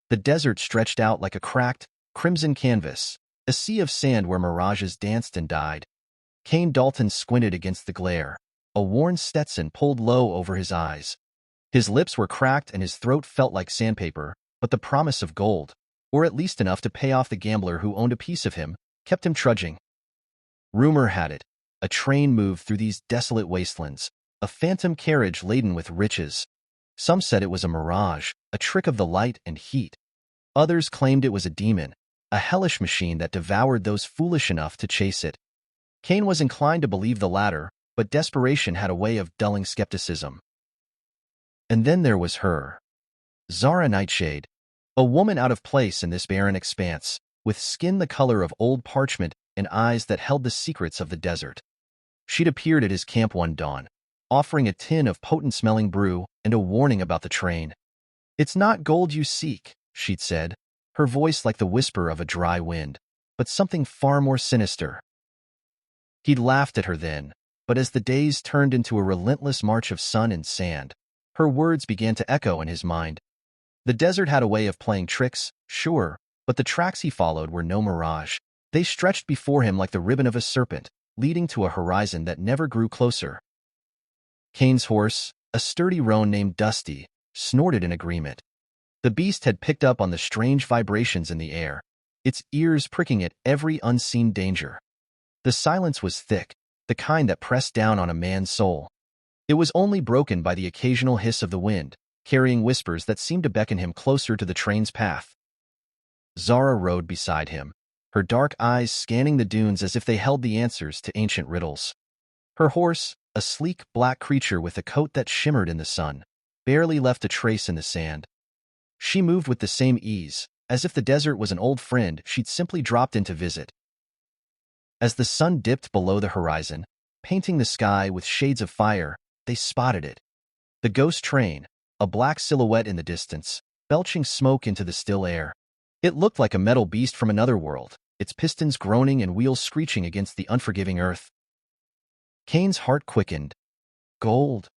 The desert stretched out like a cracked, crimson canvas, a sea of sand where mirages danced and died. Kane Dalton squinted against the glare, a worn Stetson pulled low over his eyes. His lips were cracked and his throat felt like sandpaper, but the promise of gold, or at least enough to pay off the gambler who owned a piece of him, kept him trudging. Rumor had it, a train moved through these desolate wastelands, a phantom carriage laden with riches. Some said it was a mirage, a trick of the light and heat. Others claimed it was a demon, a hellish machine that devoured those foolish enough to chase it. Kane was inclined to believe the latter, but desperation had a way of dulling skepticism. And then there was her. Zara Nightshade, a woman out of place in this barren expanse, with skin the color of old parchment and eyes that held the secrets of the desert. She'd appeared at his camp one dawn, offering a tin of potent-smelling brew and a warning about the train. "It's not gold you seek," she'd said, her voice like the whisper of a dry wind, but something far more sinister. He'd laughed at her then, but as the days turned into a relentless march of sun and sand, her words began to echo in his mind. The desert had a way of playing tricks, sure, but the tracks he followed were no mirage. They stretched before him like the ribbon of a serpent, leading to a horizon that never grew closer. Kane's horse, a sturdy roan named Dusty, snorted in agreement. The beast had picked up on the strange vibrations in the air, its ears pricking at every unseen danger. The silence was thick, the kind that pressed down on a man's soul. It was only broken by the occasional hiss of the wind, carrying whispers that seemed to beckon him closer to the train's path. Zara rode beside him, her dark eyes scanning the dunes as if they held the answers to ancient riddles. Her horse, a sleek black creature with a coat that shimmered in the sun, barely left a trace in the sand. She moved with the same ease, as if the desert was an old friend she'd simply dropped in to visit. As the sun dipped below the horizon, painting the sky with shades of fire, they spotted it. The ghost train, a black silhouette in the distance, belching smoke into the still air. It looked like a metal beast from another world, its pistons groaning and wheels screeching against the unforgiving earth. Kane's heart quickened. Gold.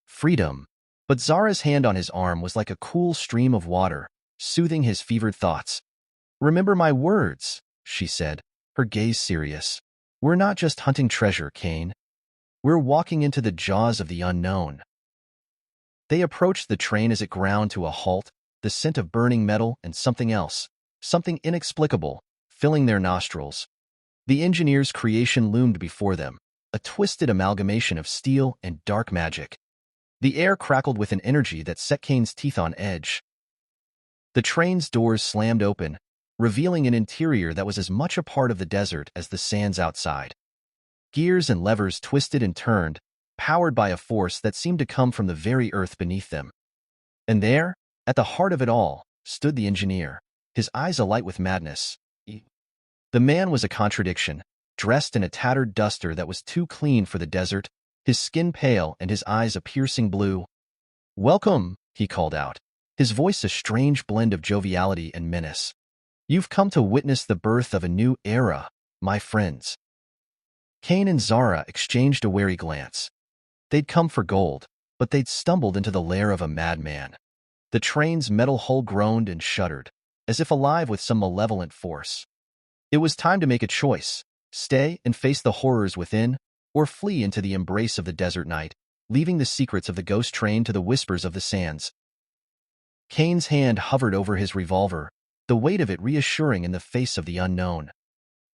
Freedom. But Zara's hand on his arm was like a cool stream of water, soothing his fevered thoughts. "Remember my words," she said, her gaze serious. "We're not just hunting treasure, Kane. We're walking into the jaws of the unknown." They approached the train as it ground to a halt, the scent of burning metal and something else, something inexplicable, filling their nostrils. The engineer's creation loomed before them, a twisted amalgamation of steel and dark magic. The air crackled with an energy that set Kane's teeth on edge. The train's doors slammed open, revealing an interior that was as much a part of the desert as the sands outside. Gears and levers twisted and turned, powered by a force that seemed to come from the very earth beneath them. And there, at the heart of it all, stood the engineer, his eyes alight with madness. The man was a contradiction, dressed in a tattered duster that was too clean for the desert, his skin pale and his eyes a piercing blue. "Welcome," he called out, his voice a strange blend of joviality and menace. "You've come to witness the birth of a new era, my friends." Kane and Zara exchanged a wary glance. They'd come for gold, but they'd stumbled into the lair of a madman. The train's metal hull groaned and shuddered, as if alive with some malevolent force. It was time to make a choice: stay and face the horrors within, or flee into the embrace of the desert night, leaving the secrets of the ghost train to the whispers of the sands. Kane's hand hovered over his revolver, the weight of it reassuring in the face of the unknown.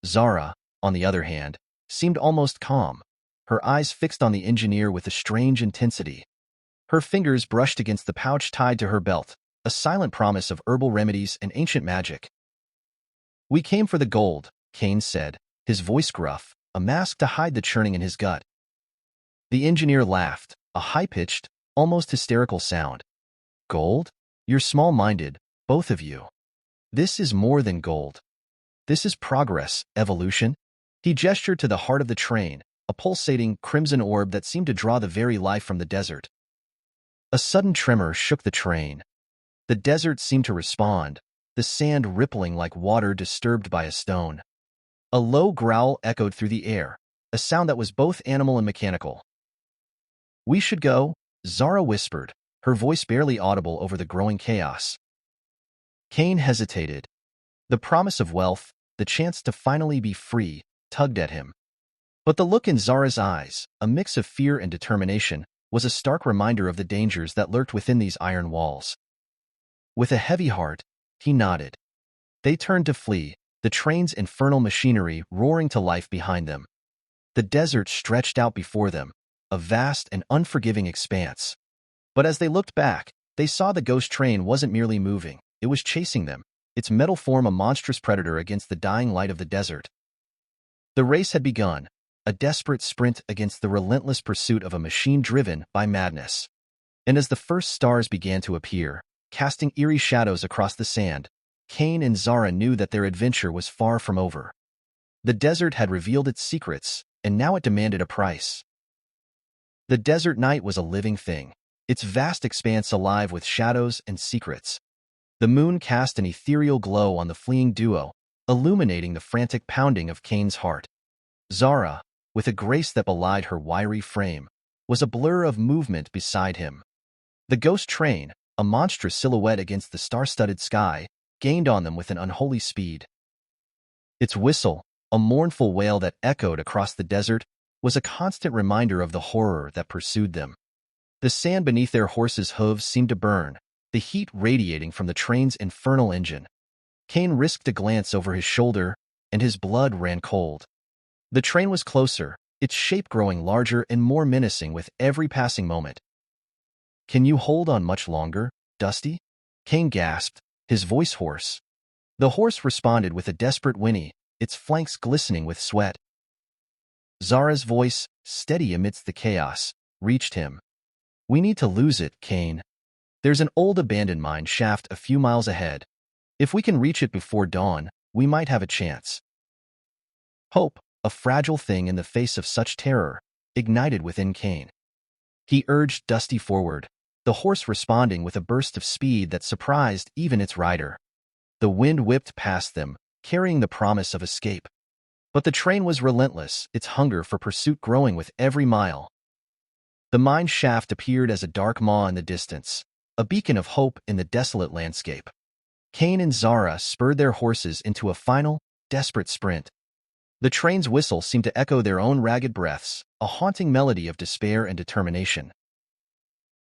Zara, on the other hand, seemed almost calm, her eyes fixed on the engineer with a strange intensity. Her fingers brushed against the pouch tied to her belt, a silent promise of herbal remedies and ancient magic. "We came for the gold," Kane said, his voice gruff, a mask to hide the churning in his gut. The engineer laughed, a high-pitched, almost hysterical sound. "Gold? You're small-minded, both of you. This is more than gold. This is progress, evolution." He gestured to the heart of the train, a pulsating, crimson orb that seemed to draw the very life from the desert. A sudden tremor shook the train. The desert seemed to respond, the sand rippling like water disturbed by a stone. A low growl echoed through the air, a sound that was both animal and mechanical. "We should go," Zara whispered, her voice barely audible over the growing chaos. Kane hesitated. The promise of wealth, the chance to finally be free, tugged at him. But the look in Zara's eyes, a mix of fear and determination, was a stark reminder of the dangers that lurked within these iron walls. With a heavy heart, he nodded. They turned to flee, the train's infernal machinery roaring to life behind them. The desert stretched out before them, a vast and unforgiving expanse. But as they looked back, they saw the ghost train wasn't merely moving, it was chasing them, its metal form a monstrous predator against the dying light of the desert. The race had begun, a desperate sprint against the relentless pursuit of a machine driven by madness. And as the first stars began to appear, casting eerie shadows across the sand, Kane and Zara knew that their adventure was far from over. The desert had revealed its secrets, and now it demanded a price. The desert night was a living thing, its vast expanse alive with shadows and secrets. The moon cast an ethereal glow on the fleeing duo, illuminating the frantic pounding of Kane's heart. Zara, with a grace that belied her wiry frame, was a blur of movement beside him. The ghost train, a monstrous silhouette against the star-studded sky, gained on them with an unholy speed. Its whistle, a mournful wail that echoed across the desert, was a constant reminder of the horror that pursued them. The sand beneath their horses' hooves seemed to burn, the heat radiating from the train's infernal engine. Kane risked a glance over his shoulder, and his blood ran cold. The train was closer, its shape growing larger and more menacing with every passing moment. "Can you hold on much longer, Dusty?" Kane gasped, his voice hoarse. The horse responded with a desperate whinny, its flanks glistening with sweat. Zara's voice, steady amidst the chaos, reached him. "We need to lose it, Kane. There's an old abandoned mine shaft a few miles ahead. If we can reach it before dawn, we might have a chance." Hope, a fragile thing in the face of such terror, ignited within Kane. He urged Dusty forward, the horse responding with a burst of speed that surprised even its rider. The wind whipped past them, carrying the promise of escape. But the train was relentless, its hunger for pursuit growing with every mile. The mine shaft appeared as a dark maw in the distance, a beacon of hope in the desolate landscape. Kane and Zara spurred their horses into a final, desperate sprint. The train's whistle seemed to echo their own ragged breaths, a haunting melody of despair and determination.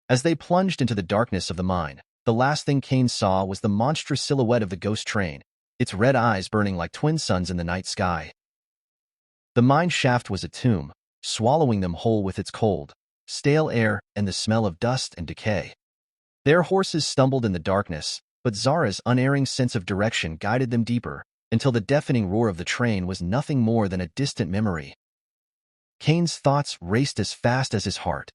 As they plunged into the darkness of the mine, the last thing Kane saw was the monstrous silhouette of the ghost train, its red eyes burning like twin suns in the night sky. The mine shaft was a tomb, swallowing them whole with its cold, stale air and the smell of dust and decay. Their horses stumbled in the darkness, but Zara's unerring sense of direction guided them deeper, until the deafening roar of the train was nothing more than a distant memory. Kane's thoughts raced as fast as his heart.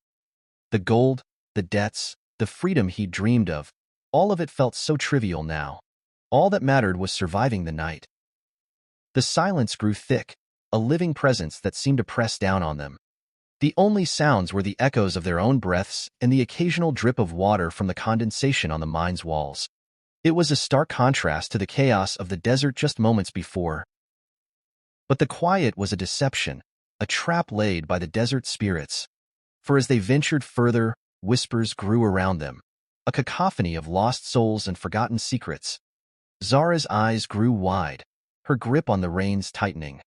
The gold, the debts, the freedom he dreamed of, all of it felt so trivial now. All that mattered was surviving the night. The silence grew thick, a living presence that seemed to press down on them. The only sounds were the echoes of their own breaths and the occasional drip of water from the condensation on the mine's walls. It was a stark contrast to the chaos of the desert just moments before. But the quiet was a deception, a trap laid by the desert spirits. For as they ventured further, whispers grew around them, a cacophony of lost souls and forgotten secrets. Zara's eyes grew wide, her grip on the reins tightening.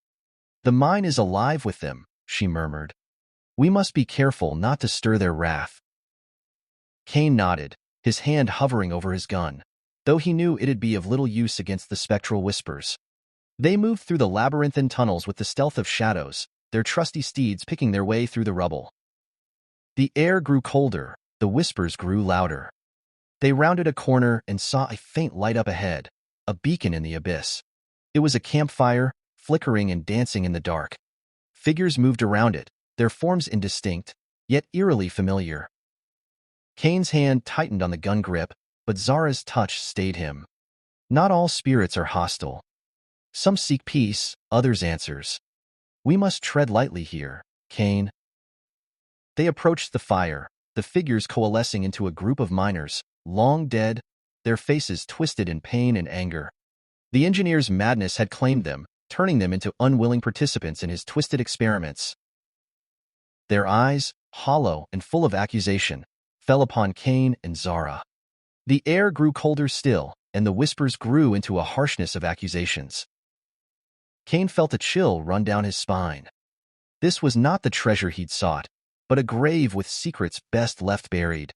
"The mine is alive with them," she murmured. "We must be careful not to stir their wrath." Kane nodded, his hand hovering over his gun, though he knew it'd be of little use against the spectral whispers. They moved through the labyrinthine tunnels with the stealth of shadows, their trusty steeds picking their way through the rubble. The air grew colder, the whispers grew louder. They rounded a corner and saw a faint light up ahead, a beacon in the abyss. It was a campfire, flickering and dancing in the dark. Figures moved around it, their forms indistinct, yet eerily familiar. Kane's hand tightened on the gun grip, but Zara's touch stayed him. Not all spirits are hostile. Some seek peace, others answers. We must tread lightly here, Kane. They approached the fire, the figures coalescing into a group of miners, long dead, their faces twisted in pain and anger. The engineer's madness had claimed them, turning them into unwilling participants in his twisted experiments. Their eyes, hollow and full of accusation, fell upon Kane and Zara. The air grew colder still, and the whispers grew into a harshness of accusations. Kane felt a chill run down his spine. This was not the treasure he'd sought, but a grave with secrets best left buried.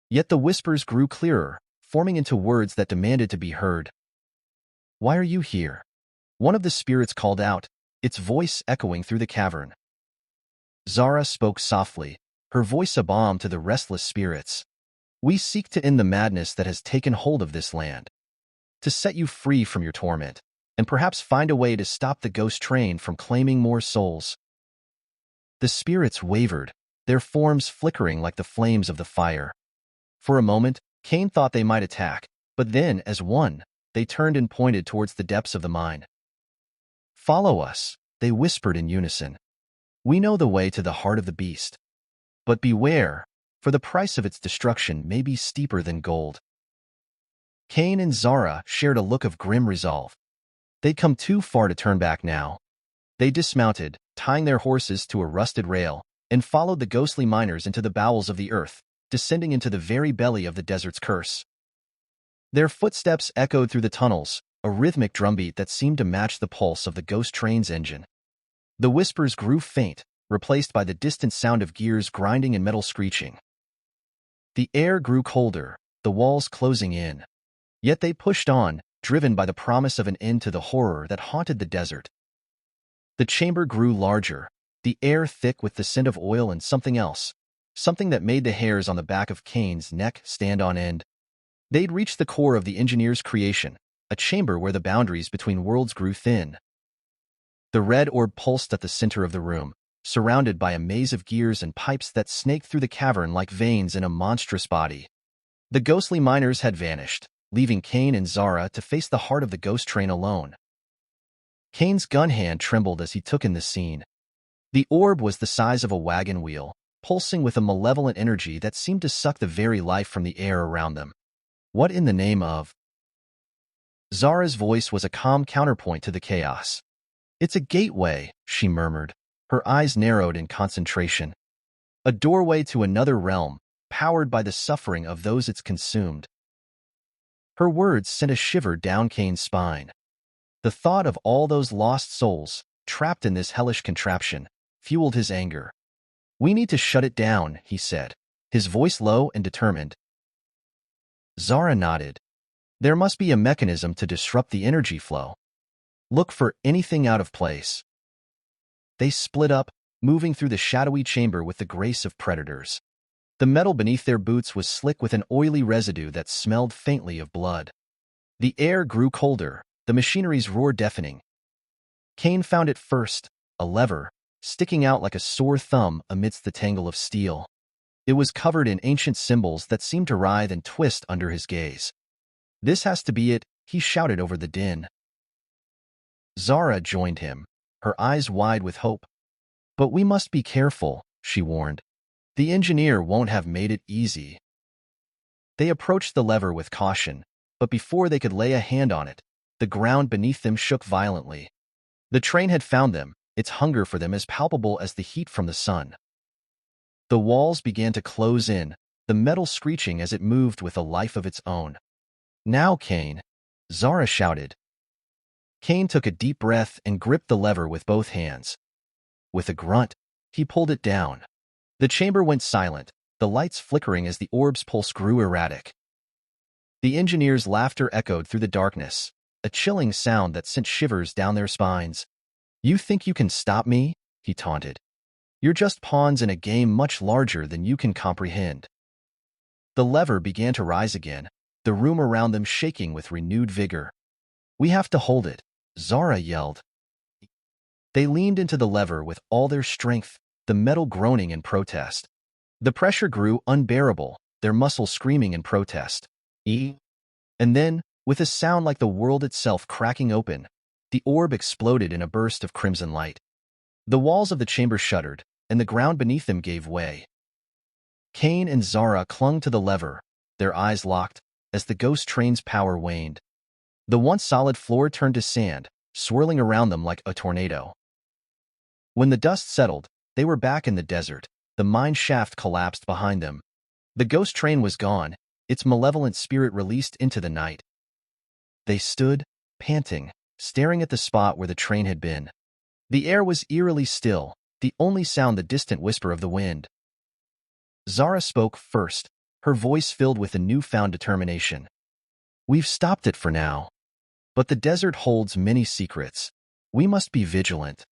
Yet the whispers grew clearer, forming into words that demanded to be heard. "Why are you here?" one of the spirits called out, its voice echoing through the cavern. Zara spoke softly, her voice a balm to the restless spirits. "We seek to end the madness that has taken hold of this land, to set you free from your torment, and perhaps find a way to stop the ghost train from claiming more souls." The spirits wavered, their forms flickering like the flames of the fire. For a moment, Kane thought they might attack, but then, as one, they turned and pointed towards the depths of the mine. "Follow us," they whispered in unison. "We know the way to the heart of the beast. But beware, for the price of its destruction may be steeper than gold." Kane and Zara shared a look of grim resolve. They'd come too far to turn back now. They dismounted, tying their horses to a rusted rail, and followed the ghostly miners into the bowels of the earth, descending into the very belly of the desert's curse. Their footsteps echoed through the tunnels, a rhythmic drumbeat that seemed to match the pulse of the ghost train's engine. The whispers grew faint, replaced by the distant sound of gears grinding and metal screeching. The air grew colder, the walls closing in. Yet they pushed on, driven by the promise of an end to the horror that haunted the desert. The chamber grew larger, the air thick with the scent of oil and something else, something that made the hairs on the back of Kane's neck stand on end. They'd reached the core of the engineer's creation, a chamber where the boundaries between worlds grew thin. The red orb pulsed at the center of the room, surrounded by a maze of gears and pipes that snaked through the cavern like veins in a monstrous body. The ghostly miners had vanished, leaving Kane and Zara to face the heart of the ghost train alone. Kane's gun hand trembled as he took in the scene. The orb was the size of a wagon wheel, pulsing with a malevolent energy that seemed to suck the very life from the air around them. "What in the name of?" Zara's voice was a calm counterpoint to the chaos. "It's a gateway," she murmured, her eyes narrowed in concentration. "A doorway to another realm, powered by the suffering of those it's consumed." Her words sent a shiver down Kane's spine. The thought of all those lost souls, trapped in this hellish contraption, fueled his anger. "We need to shut it down," he said, his voice low and determined. Zara nodded. "There must be a mechanism to disrupt the energy flow. Look for anything out of place." They split up, moving through the shadowy chamber with the grace of predators. The metal beneath their boots was slick with an oily residue that smelled faintly of blood. The air grew colder, the machinery's roar deafening. Kane found it first, a lever, sticking out like a sore thumb amidst the tangle of steel. It was covered in ancient symbols that seemed to writhe and twist under his gaze. "This has to be it," he shouted over the din. Zara joined him, her eyes wide with hope. "But we must be careful," she warned. "The engineer won't have made it easy." They approached the lever with caution, but before they could lay a hand on it, the ground beneath them shook violently. The train had found them, its hunger for them as palpable as the heat from the sun. The walls began to close in, the metal screeching as it moved with a life of its own. "Now, Kane!" Zara shouted. Kane took a deep breath and gripped the lever with both hands. With a grunt, he pulled it down. The chamber went silent, the lights flickering as the orb's pulse grew erratic. The engineer's laughter echoed through the darkness, a chilling sound that sent shivers down their spines. "You think you can stop me?" he taunted. "You're just pawns in a game much larger than you can comprehend." The lever began to rise again, the room around them shaking with renewed vigor. "We have to hold it," Zara yelled. They leaned into the lever with all their strength, the metal groaning in protest. The pressure grew unbearable, their muscles screaming in protest. And then, with a sound like the world itself cracking open, the orb exploded in a burst of crimson light. The walls of the chamber shuddered, and the ground beneath them gave way. Kane and Zara clung to the lever, their eyes locked, as the ghost train's power waned. The once solid floor turned to sand, swirling around them like a tornado. When the dust settled, they were back in the desert. The mine shaft collapsed behind them. The ghost train was gone, its malevolent spirit released into the night. They stood, panting, staring at the spot where the train had been. The air was eerily still, the only sound the distant whisper of the wind. Zara spoke first, her voice filled with a newfound determination. "We've stopped it for now. But the desert holds many secrets. We must be vigilant."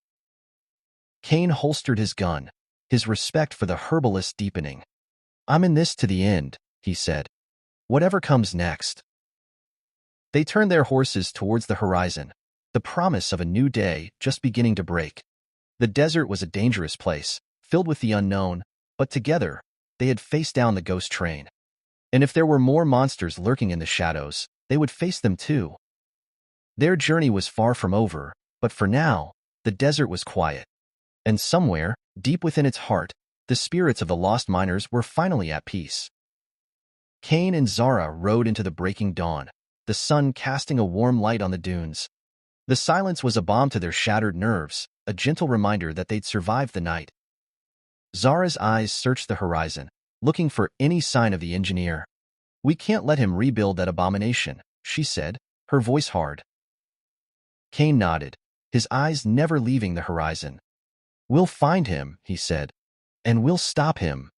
Kane holstered his gun, his respect for the herbalist deepening. "I'm in this to the end," he said. "Whatever comes next." They turned their horses towards the horizon, the promise of a new day just beginning to break. The desert was a dangerous place, filled with the unknown, but together, they had faced down the ghost train. And if there were more monsters lurking in the shadows, they would face them too. Their journey was far from over, but for now, the desert was quiet. And somewhere, deep within its heart, the spirits of the lost miners were finally at peace. Kane and Zara rode into the breaking dawn, the sun casting a warm light on the dunes. The silence was a balm to their shattered nerves, a gentle reminder that they'd survived the night. Zara's eyes searched the horizon, looking for any sign of the engineer. "We can't let him rebuild that abomination," she said, her voice hard. Kane nodded, his eyes never leaving the horizon. "We'll find him," he said, "and we'll stop him."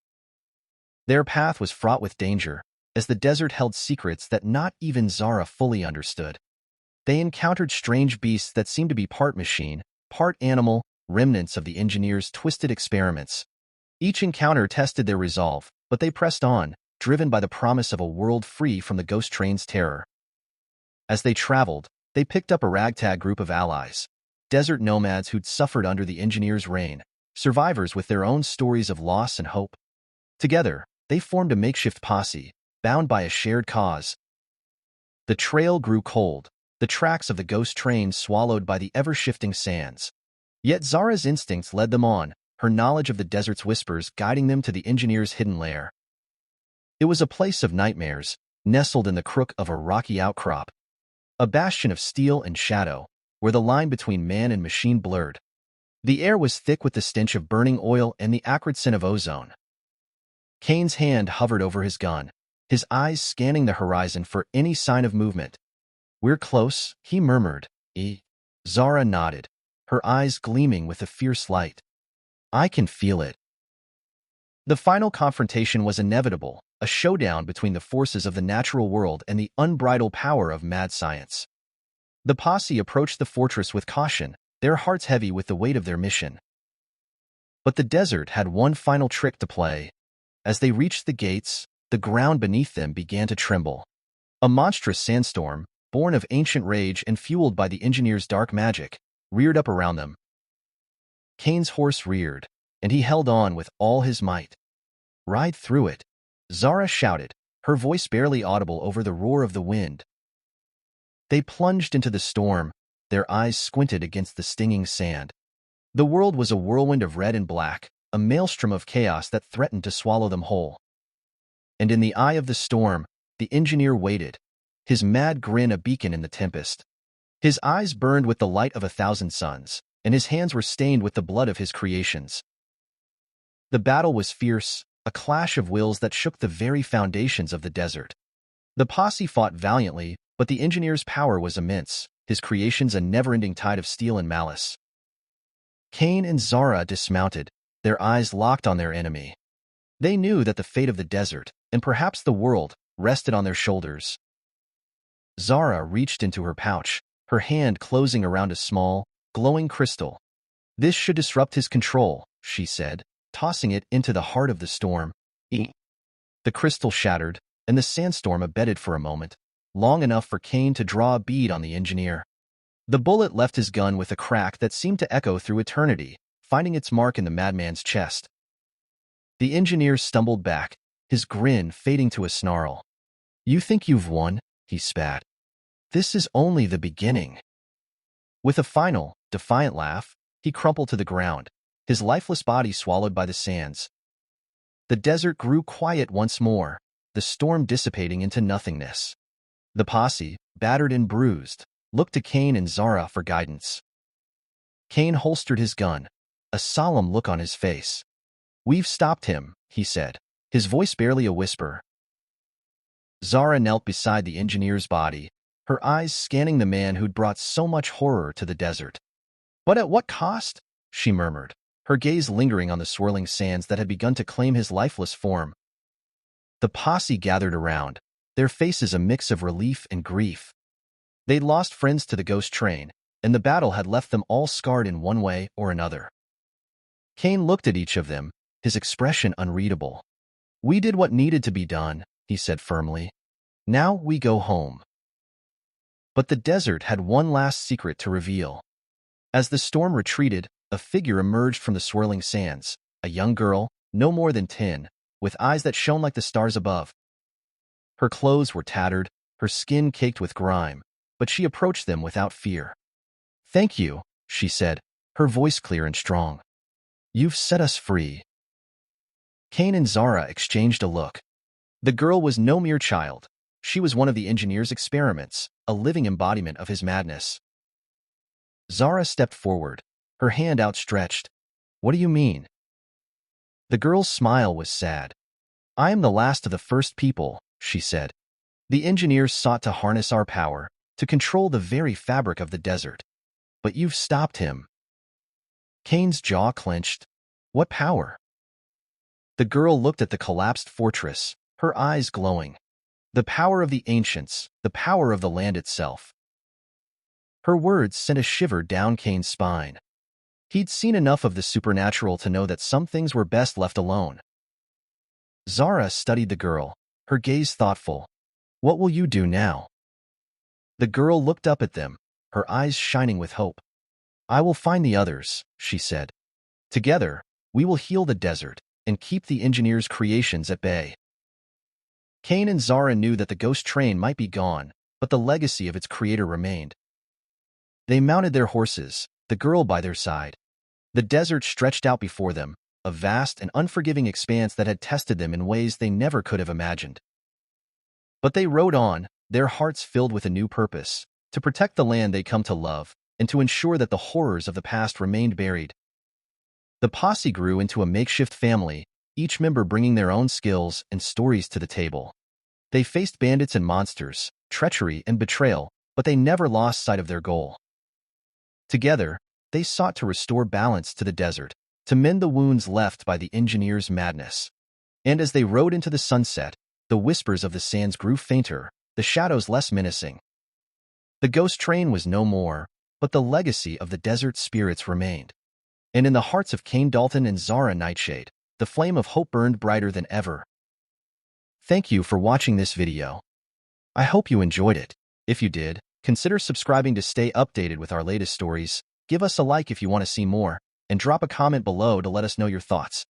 Their path was fraught with danger, as the desert held secrets that not even Zara fully understood. They encountered strange beasts that seemed to be part machine, part animal, remnants of the engineer's twisted experiments. Each encounter tested their resolve, but they pressed on, driven by the promise of a world free from the ghost train's terror. As they traveled, they picked up a ragtag group of allies, desert nomads who'd suffered under the engineer's reign, survivors with their own stories of loss and hope. Together, they formed a makeshift posse, bound by a shared cause. The trail grew cold, the tracks of the ghost train swallowed by the ever-shifting sands. Yet Zara's instincts led them on, her knowledge of the desert's whispers guiding them to the engineer's hidden lair. It was a place of nightmares, nestled in the crook of a rocky outcrop, a bastion of steel and shadow, where the line between man and machine blurred. The air was thick with the stench of burning oil and the acrid scent of ozone. Kane's hand hovered over his gun, his eyes scanning the horizon for any sign of movement. "We're close," he murmured. Zara nodded, her eyes gleaming with a fierce light. "I can feel it." The final confrontation was inevitable, a showdown between the forces of the natural world and the unbridled power of mad science. The posse approached the fortress with caution, their hearts heavy with the weight of their mission. But the desert had one final trick to play. As they reached the gates, the ground beneath them began to tremble. A monstrous sandstorm, born of ancient rage and fueled by the engineer's dark magic, reared up around them. Kane's horse reared, and he held on with all his might. "Ride through it," Zara shouted, her voice barely audible over the roar of the wind. They plunged into the storm, their eyes squinted against the stinging sand. The world was a whirlwind of red and black, a maelstrom of chaos that threatened to swallow them whole. And in the eye of the storm, the engineer waited, his mad grin a beacon in the tempest. His eyes burned with the light of 1,000 suns, and his hands were stained with the blood of his creations. The battle was fierce, a clash of wills that shook the very foundations of the desert. The posse fought valiantly, but the engineer's power was immense, his creations a never-ending tide of steel and malice. Kane and Zara dismounted, their eyes locked on their enemy. They knew that the fate of the desert, and perhaps the world, rested on their shoulders. Zara reached into her pouch, her hand closing around a small, glowing crystal. "This should disrupt his control," she said, tossing it into the heart of the storm. The crystal shattered, and the sandstorm abated for a moment, long enough for Kane to draw a bead on the engineer. The bullet left his gun with a crack that seemed to echo through eternity, finding its mark in the madman's chest. The engineer stumbled back, his grin fading to a snarl. "You think you've won?" he spat. "This is only the beginning." With a final, defiant laugh, he crumpled to the ground, his lifeless body swallowed by the sands. The desert grew quiet once more, the storm dissipating into nothingness. The posse, battered and bruised, looked to Kane and Zara for guidance. Kane holstered his gun, a solemn look on his face. "We've stopped him," he said, his voice barely a whisper. Zara knelt beside the engineer's body, her eyes scanning the man who'd brought so much horror to the desert. "But at what cost?" she murmured, her gaze lingering on the swirling sands that had begun to claim his lifeless form. The posse gathered around, their faces a mix of relief and grief. They'd lost friends to the ghost train, and the battle had left them all scarred in one way or another. Kane looked at each of them, his expression unreadable. "We did what needed to be done," he said firmly. "Now we go home." But the desert had one last secret to reveal. As the storm retreated, a figure emerged from the swirling sands, a young girl, no more than 10, with eyes that shone like the stars above. Her clothes were tattered, her skin caked with grime, but she approached them without fear. "Thank you," she said, her voice clear and strong. "You've set us free." Kane and Zara exchanged a look. The girl was no mere child. She was one of the engineer's experiments, a living embodiment of his madness. Zara stepped forward, her hand outstretched. "What do you mean?" The girl's smile was sad. "I am the last of the first people," she said. "The engineers sought to harness our power, to control the very fabric of the desert. But you've stopped him." Kane's jaw clenched. "What power?" The girl looked at the collapsed fortress, her eyes glowing. "The power of the ancients, the power of the land itself." Her words sent a shiver down Kane's spine. He'd seen enough of the supernatural to know that some things were best left alone. Zara studied the girl, her gaze thoughtful. "What will you do now?" The girl looked up at them, her eyes shining with hope. "I will find the others," she said. "Together, we will heal the desert and keep the engineer's creations at bay." Kane and Zara knew that the ghost train might be gone, but the legacy of its creator remained. They mounted their horses, the girl by their side. The desert stretched out before them, a vast and unforgiving expanse that had tested them in ways they never could have imagined. But they rode on, their hearts filled with a new purpose, to protect the land they'd come to love, and to ensure that the horrors of the past remained buried. The posse grew into a makeshift family, each member bringing their own skills and stories to the table. They faced bandits and monsters, treachery and betrayal, but they never lost sight of their goal. Together, they sought to restore balance to the desert, to mend the wounds left by the engineer's madness. And as they rode into the sunset, the whispers of the sands grew fainter, the shadows less menacing. The ghost train was no more, but the legacy of the desert spirits remained. And in the hearts of Kane Dalton and Zara Nightshade, the flame of hope burned brighter than ever. Thank you for watching this video. I hope you enjoyed it. If you did, consider subscribing to stay updated with our latest stories, give us a like if you want to see more, and drop a comment below to let us know your thoughts.